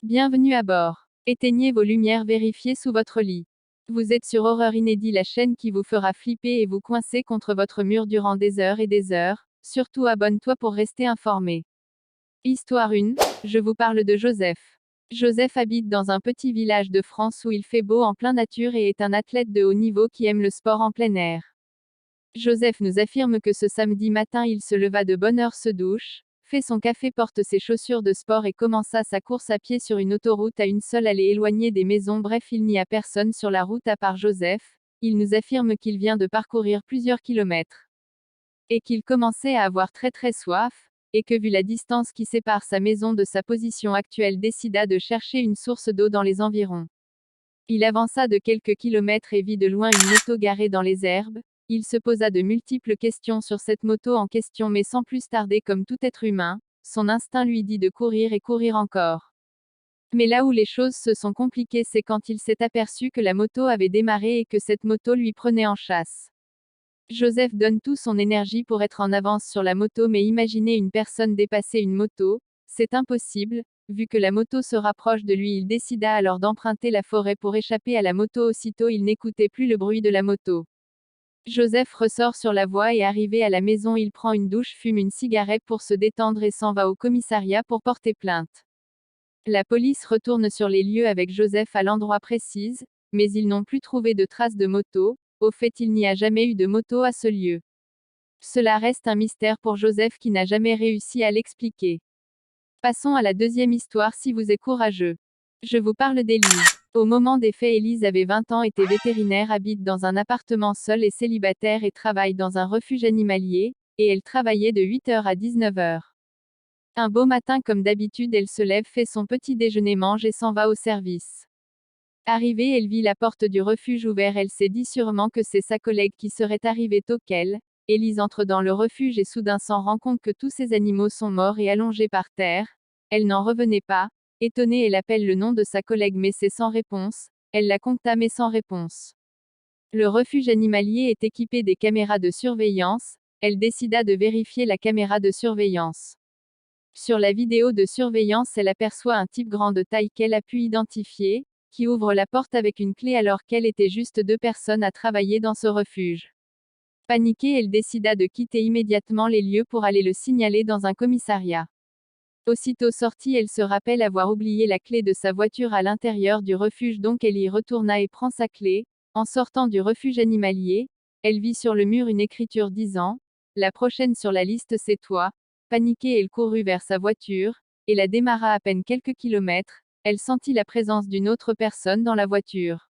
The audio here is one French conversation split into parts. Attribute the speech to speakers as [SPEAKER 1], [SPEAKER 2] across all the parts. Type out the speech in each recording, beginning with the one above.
[SPEAKER 1] Bienvenue à bord. Éteignez vos lumières, vérifiez sous votre lit. Vous êtes sur Horreur Inédit, la chaîne qui vous fera flipper et vous coincer contre votre mur durant des heures et des heures. Surtout abonne-toi pour rester informé. Histoire 1. Je vous parle de Joseph. Joseph habite dans un petit village de France où il fait beau en plein nature et est un athlète de haut niveau qui aime le sport en plein air. Joseph nous affirme que ce samedi matin il se leva de bonne heure, se douche, fait son café, porte ses chaussures de sport et commença sa course à pied sur une autoroute à une seule allée éloignée des maisons. Bref, il n'y a personne sur la route à part Joseph. Il nous affirme qu'il vient de parcourir plusieurs kilomètres. Et qu'il commençait à avoir très soif, et que vu la distance qui sépare sa maison de sa position actuelle, décida de chercher une source d'eau dans les environs. Il avança de quelques kilomètres et vit de loin une moto garée dans les herbes. Il se posa de multiples questions sur cette moto en question, mais sans plus tarder, comme tout être humain, son instinct lui dit de courir et courir encore. Mais là où les choses se sont compliquées, c'est quand il s'est aperçu que la moto avait démarré et que cette moto lui prenait en chasse. Joseph donne tout son énergie pour être en avance sur la moto, mais imaginez une personne dépasser une moto, c'est impossible. Vu que la moto se rapproche de lui, il décida alors d'emprunter la forêt pour échapper à la moto. Aussitôt, il n'écoutait plus le bruit de la moto. Joseph ressort sur la voie et arrivé à la maison, il prend une douche, fume une cigarette pour se détendre et s'en va au commissariat pour porter plainte. La police retourne sur les lieux avec Joseph à l'endroit précis, mais ils n'ont plus trouvé de traces de moto. Au fait, il n'y a jamais eu de moto à ce lieu. Cela reste un mystère pour Joseph qui n'a jamais réussi à l'expliquer. Passons à la deuxième histoire si vous êtes courageux. Je vous parle d'Élise. Au moment des faits, Élise avait 20 ans, était vétérinaire, habite dans un appartement seul et célibataire et travaille dans un refuge animalier, et elle travaillait de 8h à 19h. Un beau matin, comme d'habitude, elle se lève, fait son petit déjeuner, mange et s'en va au service. Arrivée, elle vit la porte du refuge ouverte. Elle s'est dit sûrement que c'est sa collègue qui serait arrivée tôt qu'elle. Élise entre dans le refuge et soudain s'en rend compte que tous ses animaux sont morts et allongés par terre. Elle n'en revenait pas. Étonnée, elle appelle le nom de sa collègue, mais c'est sans réponse. Elle la contacte mais sans réponse. Le refuge animalier est équipé des caméras de surveillance. Elle décida de vérifier la caméra de surveillance. Sur la vidéo de surveillance, elle aperçoit un type grand de taille qu'elle a pu identifier, qui ouvre la porte avec une clé alors qu'elle était juste 2 personnes à travailler dans ce refuge. Paniquée, elle décida de quitter immédiatement les lieux pour aller le signaler dans un commissariat. Aussitôt sortie, elle se rappelle avoir oublié la clé de sa voiture à l'intérieur du refuge, donc elle y retourna et prend sa clé. En sortant du refuge animalier, elle vit sur le mur une écriture disant « La prochaine sur la liste, c'est toi ». Paniquée, elle courut vers sa voiture, et la démarra à peine quelques kilomètres. Elle sentit la présence d'une autre personne dans la voiture.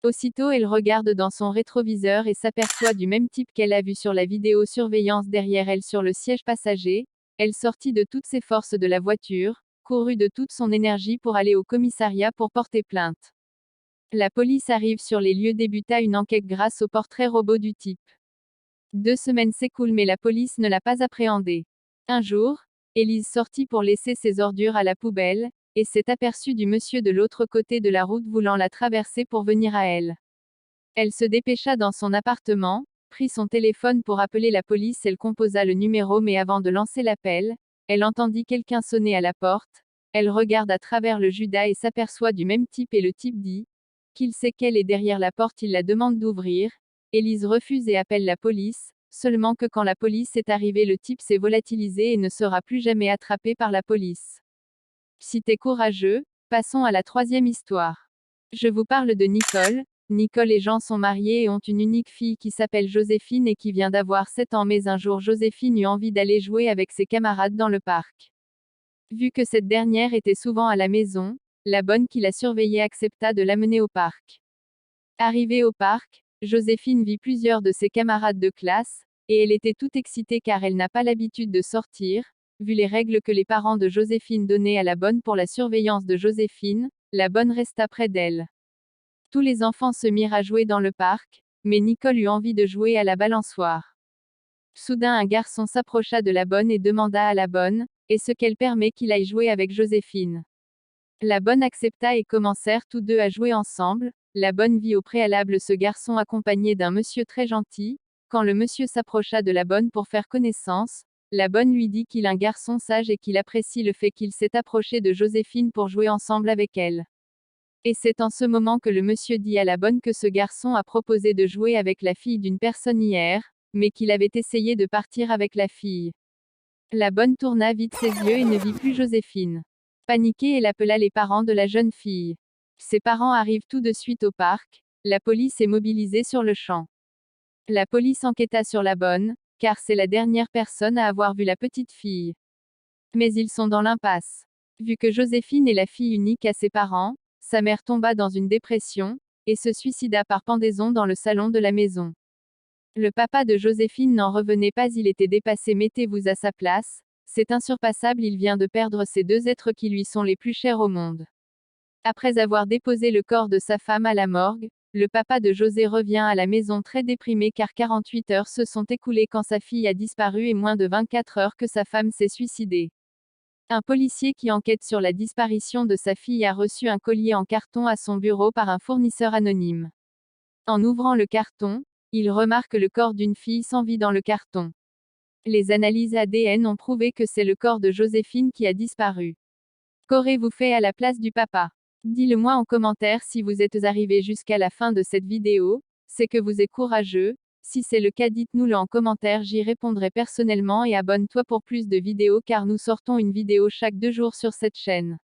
[SPEAKER 1] Aussitôt, elle regarde dans son rétroviseur et s'aperçoit du même type qu'elle a vu sur la vidéosurveillance derrière elle sur le siège passager. Elle sortit de toutes ses forces de la voiture, courut de toute son énergie pour aller au commissariat pour porter plainte. La police arrive sur les lieux, débuta une enquête grâce au portrait robot du type. 2 semaines s'écoulent mais la police ne l'a pas appréhendé. Un jour, Élise sortit pour laisser ses ordures à la poubelle, et s'est aperçue du monsieur de l'autre côté de la route voulant la traverser pour venir à elle. Elle se dépêcha dans son appartement, prit son téléphone pour appeler la police. Elle composa le numéro, mais avant de lancer l'appel, elle entendit quelqu'un sonner à la porte. Elle regarde à travers le Judas et s'aperçoit du même type, et le type dit qu'il sait qu'elle est derrière la porte. Il la demande d'ouvrir. Élise refuse et appelle la police, seulement que quand la police est arrivée, le type s'est volatilisé et ne sera plus jamais attrapé par la police. Si t'es courageux, passons à la troisième histoire. Je vous parle de Nicole. Nicole et Jean sont mariés et ont une unique fille qui s'appelle Joséphine et qui vient d'avoir 7 ans, mais un jour Joséphine eut envie d'aller jouer avec ses camarades dans le parc. Vu que cette dernière était souvent à la maison, la bonne qui la surveillait accepta de l'amener au parc. Arrivée au parc, Joséphine vit plusieurs de ses camarades de classe, et elle était toute excitée car elle n'a pas l'habitude de sortir. Vu les règles que les parents de Joséphine donnaient à la bonne pour la surveillance de Joséphine, la bonne resta près d'elle. Tous les enfants se mirent à jouer dans le parc, mais Nicole eut envie de jouer à la balançoire. Soudain, un garçon s'approcha de la bonne et demanda à la bonne, est-ce qu'elle permet qu'il aille jouer avec Joséphine? La bonne accepta et commencèrent tous deux à jouer ensemble. La bonne vit au préalable ce garçon accompagné d'un monsieur très gentil. Quand le monsieur s'approcha de la bonne pour faire connaissance, La bonne lui dit qu'il est un garçon sage et qu'il apprécie le fait qu'il s'est approché de Joséphine pour jouer ensemble avec elle. Et c'est en ce moment que le monsieur dit à la bonne que ce garçon a proposé de jouer avec la fille d'une personne hier, mais qu'il avait essayé de partir avec la fille. La bonne tourna vite ses yeux et ne vit plus Joséphine. Paniquée, elle appela les parents de la jeune fille. Ses parents arrivent tout de suite au parc, la police est mobilisée sur le champ. La police enquêta sur la bonne, car c'est la dernière personne à avoir vu la petite fille. Mais ils sont dans l'impasse. Vu que Joséphine est la fille unique à ses parents, sa mère tomba dans une dépression, et se suicida par pendaison dans le salon de la maison. Le papa de Joséphine n'en revenait pas, il était dépassé, mettez-vous à sa place, c'est insurpassable, il vient de perdre ces deux êtres qui lui sont les plus chers au monde. Après avoir déposé le corps de sa femme à la morgue, le papa de José revient à la maison très déprimé car 48 heures se sont écoulées quand sa fille a disparu et moins de 24 heures que sa femme s'est suicidée. Un policier qui enquête sur la disparition de sa fille a reçu un collier en carton à son bureau par un fournisseur anonyme. En ouvrant le carton, il remarque le corps d'une fille sans vie dans le carton. Les analyses ADN ont prouvé que c'est le corps de Joséphine qui a disparu. Qu'aurez-vous fait à la place du papa? Dis-le-moi en commentaire si vous êtes arrivé jusqu'à la fin de cette vidéo, c'est que vous êtes courageux. Si c'est le cas, dites-nous-le en commentaire, j'y répondrai personnellement et abonne-toi pour plus de vidéos car nous sortons une vidéo chaque 2 jours sur cette chaîne.